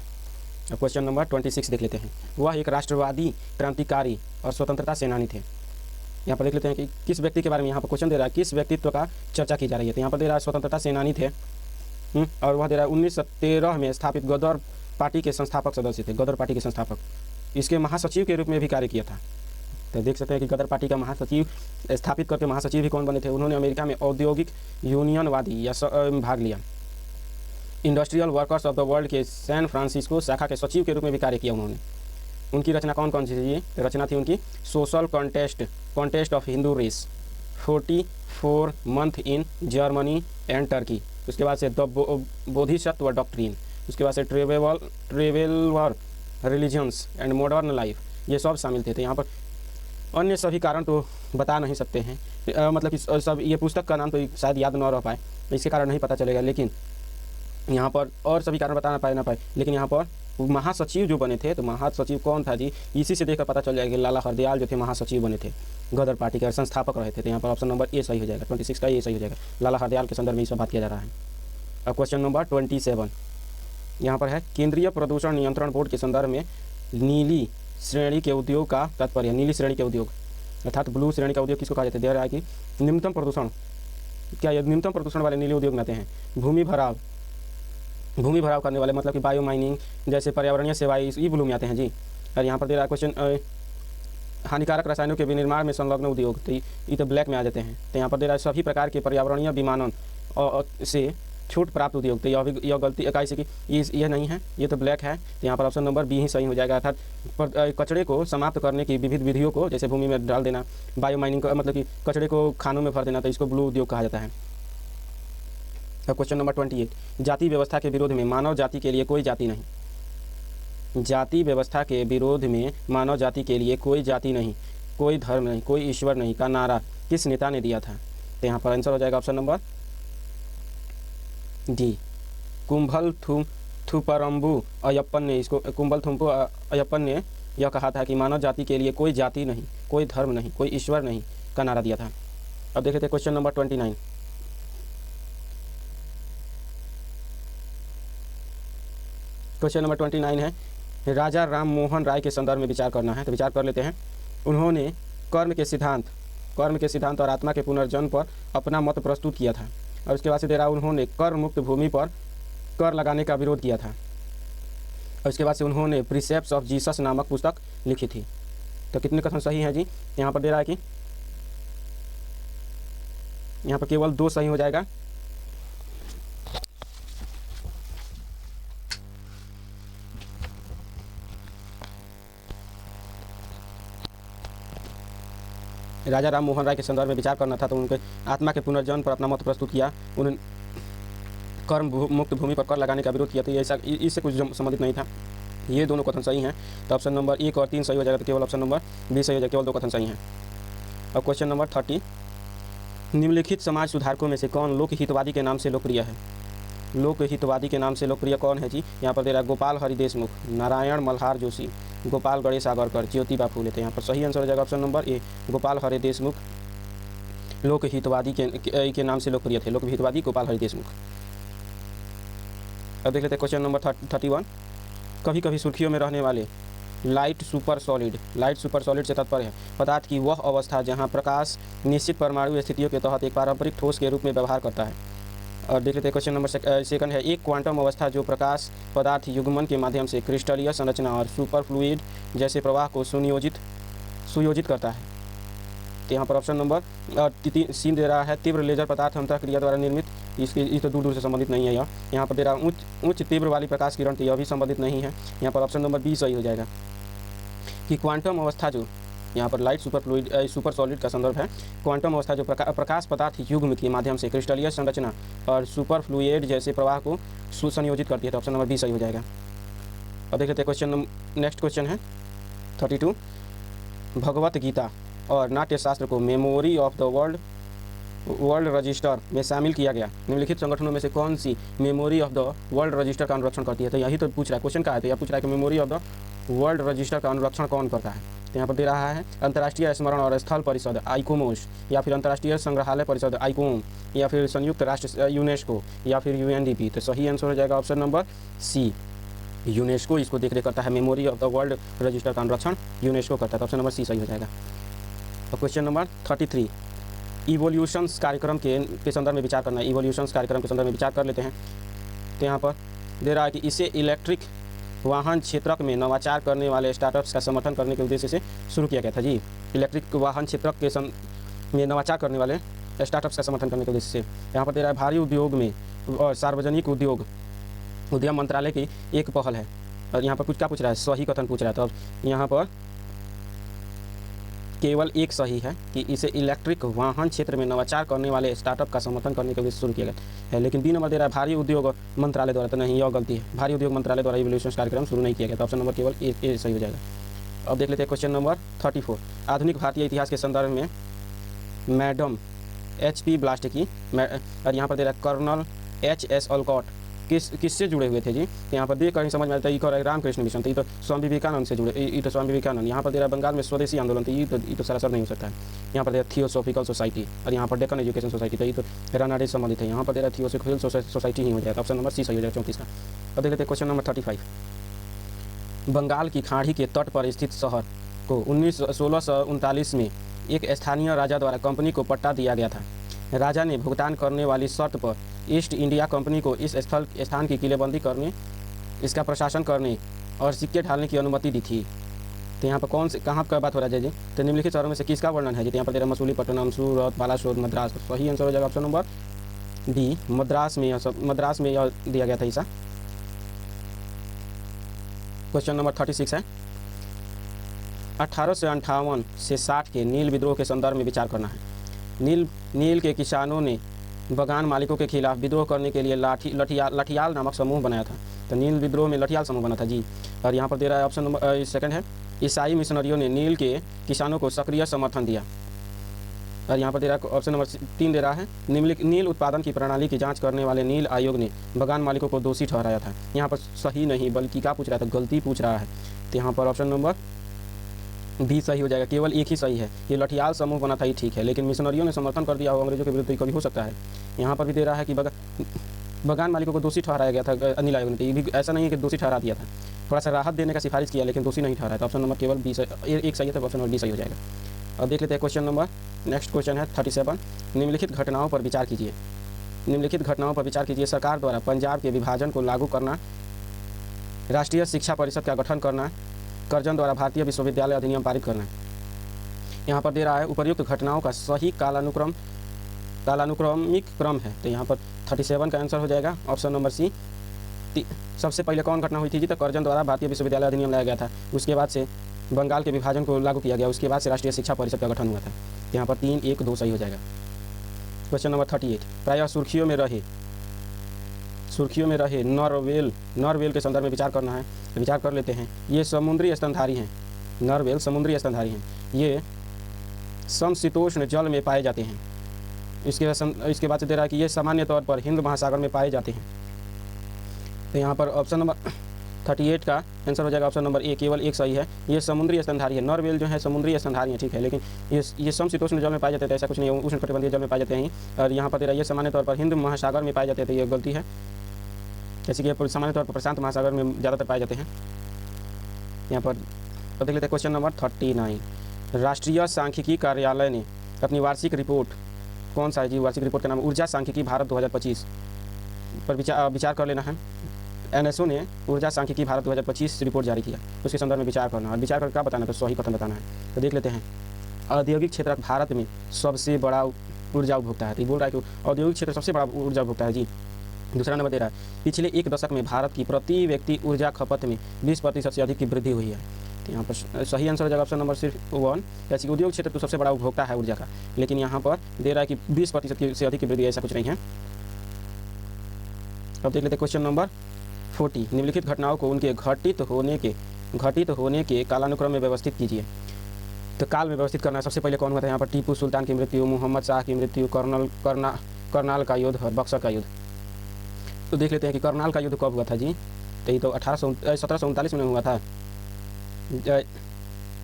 अब क्वेश्चन नंबर 26 देख लेते हैं। वह एक राष्ट्रवादी क्रांतिकारी और स्वतंत्रता सेनानी थे। यहाँ पर देख लेते हैं कि किस व्यक्ति के बारे में यहाँ पर क्वेश्चन दे रहा है, किस व्यक्तित्व का चर्चा की जा रही है। तो यहाँ पर दे रहा है स्वतंत्रता सेनानी थे, और वह दे रहा है 1913 में स्थापित गदर पार्टी के संस्थापक सदस्य थे। गदर पार्टी के संस्थापक, इसके महासचिव के रूप में भी कार्य किया था। तो देख सकते हैं कि गदर पार्टी का महासचिव स्थापित करके महासचिव भी कौन बने थे, उन्होंने अमेरिका में औद्योगिक यूनियनवादी या भाग लिया। Industrial workers of the world के सैन फ्रांसिस्को शाखा के सचिव के रूप में भी कार्य किया उन्होंने। उनकी रचना कौन कौन सी थी, ये रचना थी उनकी social contest of Hindu race, 44 month in Germany and Turkey. उसके बाद से द बोधिसत्व डॉक्ट्रिन, उसके बाद से traveller religions and modern life, ये सब शामिल थे। तो यहाँ पर अन्य सभी कारण तो बता नहीं सकते हैं, मतलब कि सब ये पुस्तक का नाम तो शायद याद न रह पाए, इसके कारण नहीं पता चलेगा। लेकिन यहाँ पर और सभी कारण बता ना पाए, लेकिन यहाँ पर महासचिव जो बने थे, तो महासचिव कौन था जी, इसी से देखकर पता चल जाएगा। लाला हरदयाल जो थे महासचिव बने थे, गदर पार्टी के संस्थापक रहे थे। तो यहाँ पर ऑप्शन नंबर ए सही हो जाएगा, 26 का ए सही हो जाएगा। लाला हरदयाल के संदर्भ में इस बात किया जा रहा है। अब क्वेश्चन नंबर 27 यहाँ पर है, केंद्रीय प्रदूषण नियंत्रण बोर्ड के संदर्भ में नीली श्रेणी के उद्योग का तात्पर्य। नीली श्रेणी के उद्योग अर्थात ब्लू श्रेणी का उद्योग किसको कहा जाता है, दे रहा है कि न्यूनतम प्रदूषण, क्या ये न्यूनतम प्रदूषण वाले नीले उद्योग में आते हैं। भूमि भराव करने वाले, मतलब कि बायो माइनिंग जैसे पर्यावरणीय सेवाएं, ये ब्लू में आते हैं जी। और यहाँ पर दे रहा है क्वेश्चन, हानिकारक रसायनों के विनिर्माण में संलग्न उद्योग, तो ये तो ब्लैक में आ जाते हैं। तो यहाँ पर दे रहा है सभी प्रकार के पर्यावरणीय विमानन से छूट प्राप्त उद्योग, तो यह गलती कैसे कि यह नहीं है, ये तो ब्लैक है। तो यहाँ पर ऑप्शन नंबर बी ही सही हो जाएगा। अर्थात कचरे को समाप्त करने की विविध विधियों को, जैसे भूमि में डाल देना, बायो माइनिंग का मतलब कि कचरे को खानों में भर देना, तो इसको ब्लू उद्योग कहा जाता है। अब क्वेश्चन नंबर 28, जाति व्यवस्था के विरोध में मानव जाति के लिए कोई जाति नहीं। जाति व्यवस्था के विरोध में मानव जाति के लिए कोई जाति नहीं, कोई धर्म नहीं, कोई ईश्वर नहीं का नारा किस नेता ने दिया था। तो यहाँ पर आंसर हो जाएगा option number D, Kumbhal थुपरम्बु Ayyappan ने, इसको कुंभल थुम्पु अयप्पन ने यह कहा था कि मानव जाति के लिए कोई जाति नहीं, कोई धर्म नहीं, कोई ईश्वर नहीं का नारा दिया था। अब देख लेते हैं क्वेश्चन नंबर 29। क्वेश्चन नंबर 29 है, राजा राम मोहन राय के संदर्भ में विचार करना है, तो विचार कर लेते हैं। उन्होंने कर्म के सिद्धांत और आत्मा के पुनर्जन्म पर अपना मत प्रस्तुत किया था। और उसके बाद से दे रहा, उन्होंने कर मुक्त भूमि पर कर लगाने का विरोध किया था। और उसके बाद से उन्होंने प्रिसेप्ट्स ऑफ जीसस नामक पुस्तक लिखी थी। तो कितने कथन सही हैं जी, यहाँ पर दे रहा है कि यहाँ पर केवल 2 सही हो जाएगा। राजा राम मोहन राय के संदर्भ में विचार करना था, तो उनके आत्मा के पुनर्जन्म पर अपना मत प्रस्तुत किया। उन्होंने कर्म मुक्त भूमि पर कर लगाने का विरोध किया, तो ऐसा इससे कुछ संबंधित नहीं था। ये दोनों कथन सही हैं, तो ऑप्शन नंबर 1 और 3 सही हो जाएगा, तो केवल ऑप्शन नंबर बी सही हो जाएगा, केवल 2 कथन सही हैं। अब क्वेश्चन नंबर 30, निम्नलिखित समाज सुधारकों में से कौन लोकहितवादी के नाम से लोकप्रिय है। लोकहितवादी के नाम से लोकप्रिय कौन है जी, यहाँ पर दे रहा है गोपाल हरि देशमुख, नारायण मल्हार जोशी, गोपाल गणेश आगरकर, ज्योतिबा फूले। तो यहाँ पर सही आंसर हो जाएगा option number A, Gopal Hari Deshmukh Lokhitwadi के नाम से लोकप्रिय थे, लोकहितवादी गोपाल हरि देशमुख। अब देख लेते हैं क्वेश्चन नंबर 31, कभी कभी सुर्खियों में रहने वाले light super solid. Light super solid से तात्पर्य है पदार्थ की वह अवस्था जहाँ प्रकाश निश्चित परमाणु स्थितियों के तहत एक पारंपरिक ठोस के रूप में व्यवहार करता है। और देख लेते हैं क्वेश्चन नंबर सेकंड है एक क्वांटम अवस्था जो प्रकाश पदार्थ युग्मन के माध्यम से क्रिस्टलीय संरचना और सुपर फ्लूइड जैसे प्रवाह को सुयोजित करता है। तो यहाँ पर ऑप्शन नंबर सी दे रहा है तीव्र लेजर पदार्थ अंतःक्रिया द्वारा निर्मित। ये तो दूर दूर से संबंधित नहीं है। यहाँ पर दे रहा उच्च तीव्र वाली प्रकाश किरण, तो यह भी संबंधित नहीं है। यहाँ पर ऑप्शन नंबर बी सही हो जाएगा कि क्वांटम अवस्था जो यहाँ पर लाइट सुपर सॉलिड का संदर्भ है। क्वांटम अवस्था जो प्रकाश पदार्थ युग्म के माध्यम से क्रिस्टलीय संरचना और सुपर फ्लूइड जैसे प्रवाह को सुसंयोजित करती है। तो ऑप्शन नंबर बी सही हो जाएगा। और देख लेते हैं क्वेश्चन नेक्स्ट क्वेश्चन है 32 भगवत गीता और नाट्यशास्त्र को memory of the world register में शामिल किया गया निम्नलिखित संगठनों में से कौन सी memory of the world register का अनुरक्षण करती है। तो यही तो पूछ रहा है क्वेश्चन का है। तो यह पूछ रहा है कि memory of the world register का अनुरक्षण कौन करता है। तो यहाँ पर दे रहा है अंतर्राष्ट्रीय स्मरण और स्थल परिषद आइकोमोस, या फिर अंतर्राष्ट्रीय संग्रहालय परिषद आइकोम, या फिर संयुक्त राष्ट्र यूनेस्को, या फिर UNDP। तो सही आंसर हो जाएगा ऑप्शन नंबर सी, यूनेस्को इसको देखरेख करता है। Memory of the world register का अनुरक्षण यूनेस्को करता है। तो ऑप्शन नंबर सी सही हो जाएगा। और क्वेश्चन नंबर 33 इवोल्यूशंस कार्यक्रम के संदर्भ में विचार करना है। इवोल्यूशंस कार्यक्रम के संदर्भ में विचार कर लेते हैं। तो यहाँ पर दे रहा है कि इसे इलेक्ट्रिक वाहन क्षेत्र में नवाचार करने वाले स्टार्टअप्स का समर्थन करने के उद्देश्य से शुरू किया गया था। जी, इलेक्ट्रिक वाहन क्षेत्र के में नवाचार करने वाले स्टार्टअप्स का समर्थन करने के उद्देश्य से। यहाँ पर दे रहा है भारी उद्योग में और सार्वजनिक उद्यम मंत्रालय की एक पहल है। और यहाँ पर कुछ क्या पूछ रहा है, सही कथन पूछ रहा है। तो अब यहाँ पर केवल एक सही है कि इसे इलेक्ट्रिक वाहन क्षेत्र में नवाचार करने वाले स्टार्टअप का समर्थन करने के लिए शुरू किया गया है। लेकिन बी नंबर दे रहा है भारी उद्योग मंत्रालय द्वारा। तो नहीं, यह गलती है। भारी उद्योग मंत्रालय द्वारा इवोल्यूशन कार्यक्रम शुरू नहीं किया गया। तो ऑप्शन नंबर केवल ए सही हो जाएगा। अब देख लेते हैं क्वेश्चन नंबर 34 आधुनिक भारतीय इतिहास के संदर्भ में मैडम HP ब्लास्ट की और यहाँ पर दे रहा है कर्नल HS ऑलकॉट किससे जुड़े हुए थे। जी, यहाँ पर देख कर ही समझ में आता है ये रामकृष्ण मिशन। तो ये तो स्वामी विवेकानंद से जुड़े, ये तो स्वामी विवेकानंद। यहाँ पर दे रहा बंगाल में स्वदेशी आंदोलन। तो ये तो सरासर नहीं हो सकता है। यहाँ पर दे रहा थियोसॉफिकल सोसाइटी, और यहाँ पर डेक्कन एजुकेशन सोसाइटी। तो ये तो रानाडे से संबंधित है। यहाँ पर दे रहा थियोसॉफिकल सोसाइटी ही हो जाएगा। ऑप्शन नंबर सी सही हो जाएगा 34 का। अब देख लेते हैं क्वेश्चन नंबर 35 बंगाल की खाड़ी के तट पर स्थित शहर को 1639 में एक स्थानीय राजा द्वारा कंपनी को पट्टा दिया गया था। राजा ने भुगतान करने वाली शर्त पर ईस्ट इंडिया कंपनी को इस स्थान की किलेबंदी करने, इसका प्रशासन करने और सिक्के ढालने की अनुमति दी थी। तो यहाँ पर कहाँ का बात हो रहा है जी? तो निम्नलिखित शहरों में से किसका वर्णन है जी? तो यहाँ पर दे रहा मसूलीपट्टनम, सूरत, बालासोर, मद्रास। सही आंसर हो जाएगा ऑप्शन नंबर डी, मद्रास में यह दिया गया था ऐसा। क्वेश्चन नंबर 36 है 1858 से 60 के नील विद्रोह के संदर्भ में विचार करना है। नील के किसानों ने बगान मालिकों के खिलाफ विद्रोह करने के लिए लठियाल नामक समूह बनाया था। तो नील विद्रोह में लठियाल समूह बना था जी। और यहाँ पर दे रहा है ऑप्शन नंबर सेकंड है ईसाई मिशनरियों ने नील के किसानों को सक्रिय समर्थन दिया। और यहाँ पर दे रहा है ऑप्शन नंबर 3 दे रहा है नील उत्पादन की प्रणाली की जांच करने वाले नील आयोग ने बगान मालिकों को दोषी ठहराया था। यहाँ पर सही नहीं बल्कि क्या पूछ रहा था, गलती पूछ रहा है। तो यहाँ पर ऑप्शन नंबर भी सही हो जाएगा। केवल एक ही सही है, ये लठियाल समूह बना था, ये ठीक है। लेकिन मिशनरियों ने समर्थन कर दिया हो अंग्रेजों के विरुद्ध, कभी हो सकता है। यहाँ पर भी दे रहा है कि बगान मालिकों को दोषी ठहराया गया था नील आयोग ने। ये भी ऐसा नहीं है कि दोषी ठहरा दिया था, थोड़ा सा राहत देने का सिफारिश किया, लेकिन दोषी नहीं ठहराया। तो ऑप्शन नंबर केवल बी एक सही है। तो ऑप्शन नंबर बी सही हो जाएगा। अब देख लेते हैं क्वेश्चन नंबर नेक्स्ट क्वेश्चन है 37 निम्नलिखित घटनाओं पर विचार कीजिए। निम्नलिखित घटनाओं पर विचार कीजिए। सरकार द्वारा पंजाब के विभाजन को लागू करना, राष्ट्रीय शिक्षा परिषद का गठन करना, कर्जन द्वारा भारतीय विश्वविद्यालय अधिनियम पारित करना। यहाँ पर दे रहा है उपर्युक्त घटनाओं का सही कालानुक्रमिक क्रम है। तो यहाँ पर 37 का आंसर हो जाएगा ऑप्शन नंबर सी। सबसे पहले कौन घटना हुई थी जी? तो कर्जन द्वारा भारतीय विश्वविद्यालय अधिनियम लाया गया था। उसके बाद से बंगाल के विभाजन को लागू किया गया। उसके बाद से राष्ट्रीय शिक्षा परिषद का गठन हुआ था। यहाँ पर 3, 1, 2 सही हो जाएगा। क्वेश्चन नंबर 38 प्रायः सुर्खियों में रहे नरवेल के संदर्भ में विचार करना है। विचार कर लेते हैं। ये समुद्री स्तनधारी हैं। नरवेल समुद्री स्तनधारी हैं। ये समशीतोष्ण जल में पाए जाते हैं। इसके बाद से दे रहा है कि ये सामान्य तौर पर हिंद महासागर में पाए जाते हैं। तो यहाँ पर ऑप्शन नंबर 38 का आंसर हो जाएगा ऑप्शन नंबर ए। केवल एक सही है, ये समुद्री स्तनधारी है। नरवेल जो है समुद्री स्तनधारी है, ठीक है। लेकिन ये समशीतोष्ण जल में पाए जाते हैं, ऐसा कुछ नहीं है। उष्णकटिबंधीय जल में पाए जाते हैं। और यहाँ पर दे रहा है ये सामान्य तौर पर हिंद महासागर में पाए जाते हैं। तो ये गलती है, जैसे कि सामान्य तौर पर प्रशांत महासागर में ज़्यादातर पाए जाते हैं। यहाँ पर तो देख लेते हैं क्वेश्चन नंबर 39। राष्ट्रीय सांख्यिकी कार्यालय ने अपनी वार्षिक रिपोर्ट, कौन सा है जी, वार्षिक रिपोर्ट का नाम ऊर्जा सांख्यिकी भारत 2025 पर विचार कर लेना है। एनएसओ ने ऊर्जा सांख्यिकी भारत 2025 रिपोर्ट जारी किया, उसके संदर्भ में विचार करना है और विचार करके क्या बताना है, तो सही कथन बताना है। तो देख लेते हैं, औद्योगिक क्षेत्र भारत में सबसे बड़ा ऊर्जा उपभोक्ता है। तो ये बोल रहा है कि औद्योगिक क्षेत्र सबसे बड़ा ऊर्जा उपभोक्ता है जी। दूसरा नंबर दे रहा है, पिछले एक दशक में भारत की प्रति व्यक्ति ऊर्जा खपत में 20% से अधिक की वृद्धि हुई है। तो यहाँ पर सही आंसर हो जाएगा ऑप्शन नंबर सिर्फ 1। ऐसी उद्योग क्षेत्र तो सबसे बड़ा उपभोक्ता है ऊर्जा का, लेकिन यहाँ पर दे रहा है कि 20% से अधिक की वृद्धि, ऐसा कुछ नहीं है। अब देख लेते हैं क्वेश्चन नंबर 40। निम्नलिखित घटनाओं को उनके घटित होने के कालानुक्रम में व्यवस्थित कीजिए। तो काल में व्यवस्थित करना है। सबसे पहले कौन हुआ था यहाँ पर, टीपू सुल्तान की मृत्यु, मोहम्मद शाह की मृत्यु, करनाल का युद्ध और बक्सर का युद्ध। तो देख लेते हैं कि करनाल का युद्ध कब हुआ था जी। तो ये तो 1739 में हुआ था।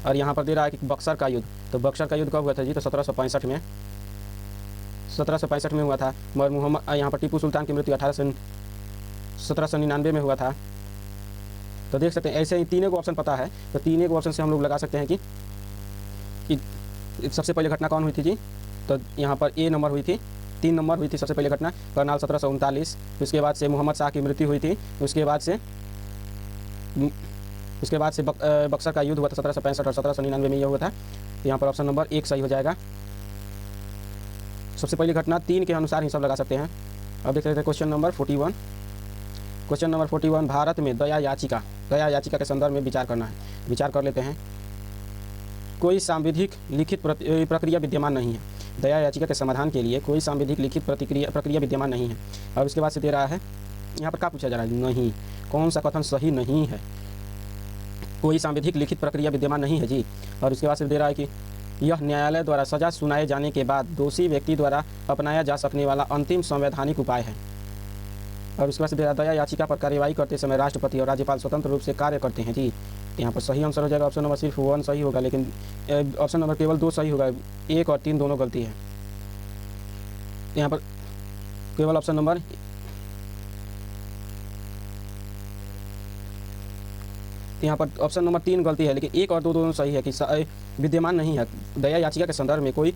और यहाँ पर दे रहा है कि बक्सर का युद्ध, तो बक्सर का युद्ध कब हुआ था जी, तो 1765 में हुआ था। मगर मोहम्मद यहाँ पर टीपू सुल्तान की मृत्यु 1799 में हुआ था। तो देख सकते हैं ऐसे ही तीनों को ऑप्शन पता है, तो तीनों को ऑप्शन से हम लोग लगा सकते हैं कि सबसे पहले घटना कौन हुई थी जी। तो यहाँ पर ए नंबर हुई थी, 3 नंबर हुई थी सबसे पहले घटना, करनाल 1739। उसके बाद से मोहम्मद शाह की मृत्यु हुई थी। उसके बाद से बक्सर का युद्ध हुआ था 1765 और 1799 में यह हुआ था। यहाँ पर ऑप्शन नंबर 1 सही हो जाएगा। सबसे पहली घटना 3 के अनुसार ही सब लगा सकते हैं। अब देख लेते हैं question number 41। Question number 41, Bharat में दया याचिका के संदर्भ में विचार करना है। विचार कर लेते हैं। कोई सांविधिक लिखित प्रक्रिया विद्यमान नहीं है। दया याचिका के समाधान के लिए कोई सांविधिक लिखित प्रक्रिया विद्यमान नहीं है। और उसके बाद से दे रहा है, यहाँ पर क्या पूछा जा रहा है, नहीं, कौन सा कथन सही नहीं है। कोई सांविधिक लिखित प्रक्रिया विद्यमान नहीं है जी। और उसके बाद से दे रहा है कि यह न्यायालय द्वारा सजा सुनाए जाने के बाद दोषी व्यक्ति द्वारा अपनाया जा सकने वाला अंतिम संवैधानिक उपाय है। और उसके बाद से दे रहा है, दया याचिका पर कार्यवाही करते समय राष्ट्रपति और राज्यपाल स्वतंत्र रूप से कार्य करते हैं जी। यहाँ पर सही आंसर हो जाएगा ऑप्शन नंबर सिर्फ 1 सही होगा, लेकिन ऑप्शन नंबर केवल 2 सही होगा, 1 और 3 दोनों गलती है। यहाँ पर केवल ऑप्शन नंबर यहाँ पर ऑप्शन नंबर 3 गलती है, लेकिन 1 और 2 दोनों सही है कि विद्यमान नहीं है। दया याचिका के संदर्भ में कोई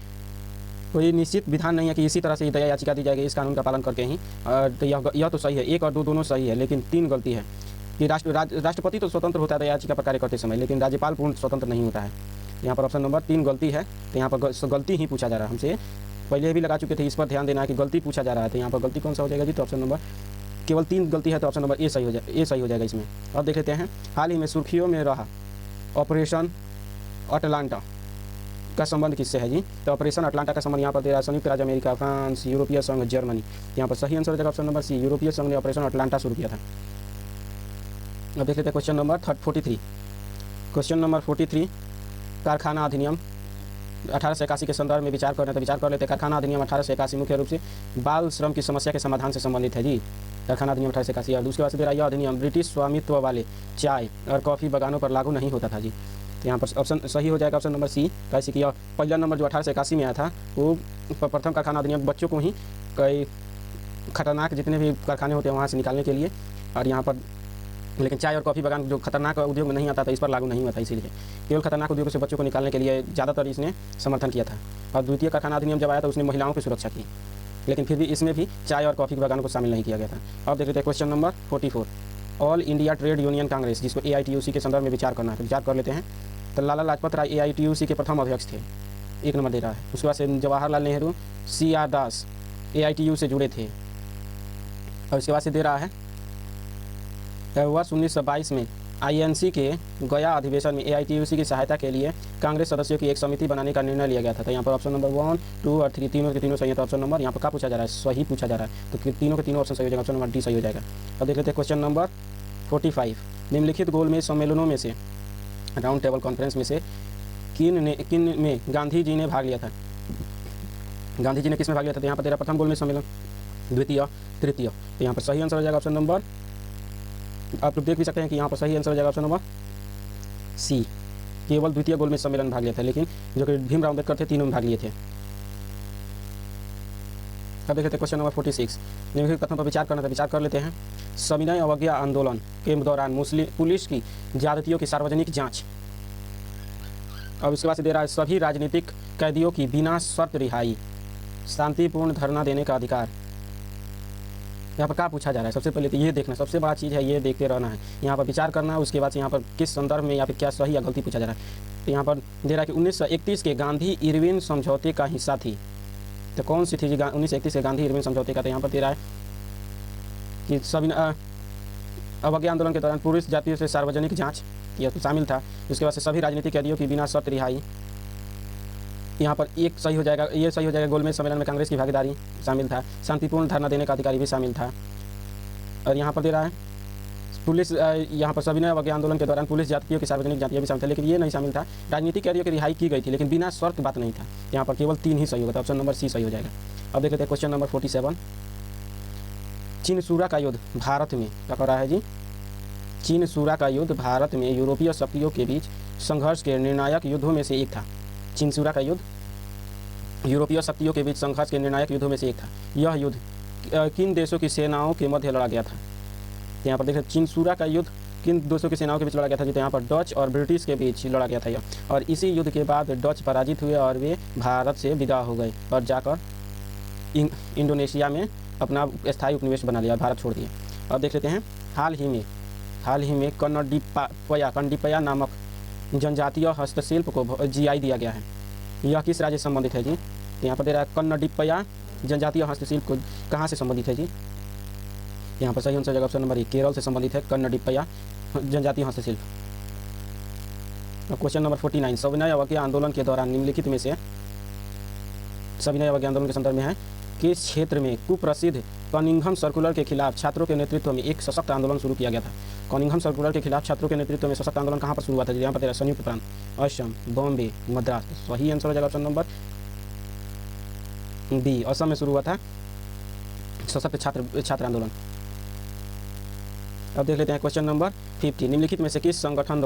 निश्चित विधान नहीं है कि इसी तरह से दया याचिका दी जाएगी, इस कानून का पालन करके ही। तो यह तो सही है, 1 और 2 दोनों सही है, लेकिन 3 गलती है कि राष्ट्रपति तो स्वतंत्र होता है दया याचिका पर कार्य करते समय, लेकिन राज्यपाल पूर्ण स्वतंत्र नहीं होता है। यहाँ पर ऑप्शन नंबर 3 गलती है। तो यहाँ पर गलती ही पूछा जा रहा है हमसे, पहले भी लगा चुके थे, इस पर ध्यान देना है कि गलती पूछा जा रहा है। तो यहाँ पर गलती कौन सा हो जाएगा जी, तो ऑप्शन नंबर केवल 3 गलती है, तो ऑप्शन नंबर ए सही हो जाएगा इसमें। अब देख लेते हैं, हाल ही में सुर्खियों में रहा ऑपरेशन अटलांटा का संबंध किससे है जी। तो ऑपरेशन अटलांटा का संबंध यहाँ पर दे रहा है संयुक्त राज्य अमेरिका, फ्रांस, यूरोपीय संघ, जर्मनी। यहाँ पर सही आंसर हो जाएगा ऑप्शन नंबर सी, यूरोपीय संघ ने ऑपरेशन अटलांटा शुरू किया था। अब देख लेते हैं क्वेश्चन नंबर 43। क्वेश्चन नंबर 43, कारखाना अधिनियम 1881 के संदर्भ में विचार करना, तो विचार कर लेते हैं। कारखाना अधिनियम 1881 मुख्य रूप से बाल श्रम की समस्या के समाधान से संबंधित है जी। कारखाना अधिनियम 1881। और उसके बाद से दे रहा है, यह अधिनियम ब्रिटिश स्वामित्व वाले चाय और कॉफ़ी बागानों पर लागू नहीं होता था जी। तो यहाँ पर ऑप्शन सही हो जाएगा ऑप्शन नंबर सी, कैसे कि पहला नंबर जो 1881 में आया था वो प्रथम कारखाना अधिनियम बच्चों को ही कई खतरनाक जितने भी कारखाने होते हैं वहाँ से निकालने के लिए, और यहाँ पर लेकिन चाय और कॉफ़ी बागान जो खतरनाक उद्योग में नहीं आता था, इस पर लागू नहीं हुआ था। इसीलिए केवल खतरनाक उद्योगों से बच्चों को निकालने के लिए ज़्यादातर इसने समर्थन किया था। और द्वितीय कारखाना अधिनियम जब आया था उसने महिलाओं की सुरक्षा की, लेकिन फिर भी इसमें भी चाय और कॉफ़ी बागानों को शामिल नहीं किया गया था। अब देख लेते हैं question number 44, all India trade union Congress, जिसको AITUC के संदर्भ में विचार करना है, तो विचार कर लेते हैं। तो लाला लाजपत राय AITUC के प्रथम अध्यक्ष थे, 1 नंबर दे रहा है। उसके बाद से जवाहरलाल नेहरू, CR दास AITU से जुड़े थे। और उसके बाद से दे रहा है, वर्ष 1922 में INC के गया अधिवेशन में AITUC की सहायता के लिए कांग्रेस सदस्यों की एक समिति बनाने का निर्णय लिया गया था। तो यहाँ पर ऑप्शन नंबर 1, 2 और 3 तीनों के तीनों सही है। तो ऑप्शन नंबर यहाँ पर क्या पूछा जा रहा है, सही पूछा जा रहा है, तो तीनों के तीनों ऑप्शन सही हो जाएगा, ऑप्शन नंबर डी सही हो जाएगा। अब देख लेते हैं क्वेश्चन नंबर 45, निम्नलिखित गोलमेज सम्मेलनों में से, राउंड टेबल कॉन्फ्रेंस में से किन में गांधी जी ने भाग लिया था। गांधी जी ने किस में भाग लिया था, तो यहाँ पर तेरा प्रथम गोलमेज सम्मेलन, द्वितीय, तृतीय। तो यहाँ पर सही आंसर हो जाएगा ऑप्शन नंबर, आप लोग देख भी सकते हैं कि यहाँ पर सही आंसर हो जाएगा ऑप्शन नंबर सी, केवल द्वितीय गोलमेज सम्मेलन भाग लिया था, लेकिन जो कि भीमराव अम्बेडकर थे तीनों में भाग लिए थे। अब देखते हैं क्वेश्चन नंबर 46, निम्नलिखित कथनों पर विचार करना था, विचार कर लेते हैं। सविनय अवज्ञा आंदोलन के दौरान मुस्लिम पुलिस की ज्यादतियों की सार्वजनिक जांच और उसके बाद से दे रहा है सभी राजनीतिक कैदियों की बिना शर्त रिहाई, शांतिपूर्ण धरना देने का अधिकार। यहाँ पर क्या पूछा जा रहा है, सबसे पहले तो ये देखना, सबसे बड़ा चीज़ है ये देखते रहना है, यहाँ पर विचार करना है। उसके बाद से यहाँ पर किस संदर्भ में या फिर क्या सही या गलती पूछा जा रहा है। तो यहाँ पर दे रहा है कि 1931 के गांधी इरविन समझौते का हिस्सा थी। तो कौन सी थी जी 1931 के गांधी इरविन समझौते का? तो यहाँ पर दे रहा है कि सभी अवज्ञा आंदोलन के दौरान पुरुष जातियों से सार्वजनिक जाँच यह तो शामिल था। उसके बाद से सभी राजनीतिक कैदियों की बिना शर्त रिहाई, यहाँ पर एक सही हो जाएगा, ये सही हो जाएगा। गोलमेज सम्मेलन में कांग्रेस की भागीदारी शामिल था। शांतिपूर्ण धरना देने का अधिकारी भी शामिल था। और यहाँ पर दे रहा है पुलिस, यहाँ पर सभी अवज्ञा आंदोलन के दौरान पुलिस जातियों की सार्वजनिक जातियाँ भी शामिल था, लेकिन ये नहीं शामिल था। राजनीतिक कैदियों की रिहाई की गई थी, लेकिन बिना शर्त बात नहीं था। यहाँ पर केवल 3 ही सही होगा, तो ऑप्शन नंबर सी सही हो जाएगा। अब देख लेते हैं क्वेश्चन नंबर 47। चीन-सूरा का युद्ध भारत में क्या कर रहा है जी? चीन-सूरा का युद्ध भारत में यूरोपीय शक्तियों के बीच संघर्ष के निर्णायक युद्धों में से एक था। चीन-सूरा का युद्ध यूरोपीय शक्तियों के बीच संघर्ष के निर्णायक युद्धों में से एक था। यह युद्ध किन देशों की सेनाओं के मध्य लड़ा गया था? यहाँ पर देखिए चीन-सूरा का युद्ध किन देशों की सेनाओं के बीच लड़ा गया था? तो यहाँ पर डच और ब्रिटिश के बीच लड़ा गया था यह। और इसी युद्ध के बाद डच पराजित हुए और वे भारत से विदा हो गए और जाकर इंडोनेशिया में अपना स्थायी उपनिवेश बना लिया, भारत छोड़ दिए। अब देख लेते हैं हाल ही में कन्नडिपया नामक जनजातीय हस्तशिल्प को GI दिया गया है। यह किस राज्य से संबंधित है जी? तो यहाँ पर दे रहा है कन्नडिपया जनजातीय हस्तशिल्प को कहाँ से संबंधित है जी? यहाँ पर सही आंसर जगह ऑप्शन नंबर 1 केरल से संबंधित है कन्नडिपया जनजातीय हस्तशिल्प। Question number 49। सविनय अवज्ञा आंदोलन के दौरान निम्नलिखित में से सविनय अवज्ञा आंदोलन के संदर्भ में है किस क्षेत्र में कुप्रसिद्ध कनिंघम सर्कुलर के खिलाफ छात्रों के नेतृत्व में एक सशक्त आंदोलन शुरू किया गया था? कनिंघम सर्कुलर के खिलाफ छात्रों के नेतृत्व में सशक्त आंदोलन कहाँ पर शुरू हुआ था? यहाँ पर तेरा संयुक्त प्रांत, असम, बॉम्बे, मद्रास। सही आंसर हो जाएगा ऑप्शन नंबर बी, असम में शुरू हुआ था सशक्त छात्र आंदोलन। अब देख लेते हैं क्वेश्चन नंबर 50। निम्नलिखित में से किस संगठन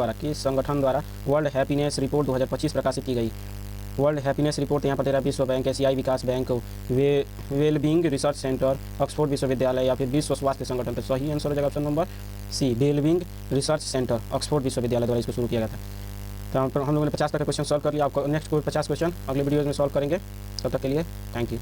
द्वारा वर्ल्ड हैप्पीनेस रिपोर्ट 2025 प्रकाशित की गई? वर्ल्ड हैप्पीनेस रिपोर्ट यहाँ पर तेरा विश्व बैंक, एशियाई विकास bank, wellbeing research centre, Oxford विश्वविद्यालय या फिर विश्व स्वास्थ्य संगठन। तो सही आंसर हो जाएगा option number c, wellbeing research centre, Oxford विश्वविद्यालय द्वारा इसको शुरू किया गया था। तो हम लोगों ने 50 तक का क्वेश्चन सॉल्व कर लिया। आपको नेक्स्ट कोई 50 क्वेश्चन अगले वीडियोज़ में सॉल्व करेंगे। तब तक के लिए थैंक यू।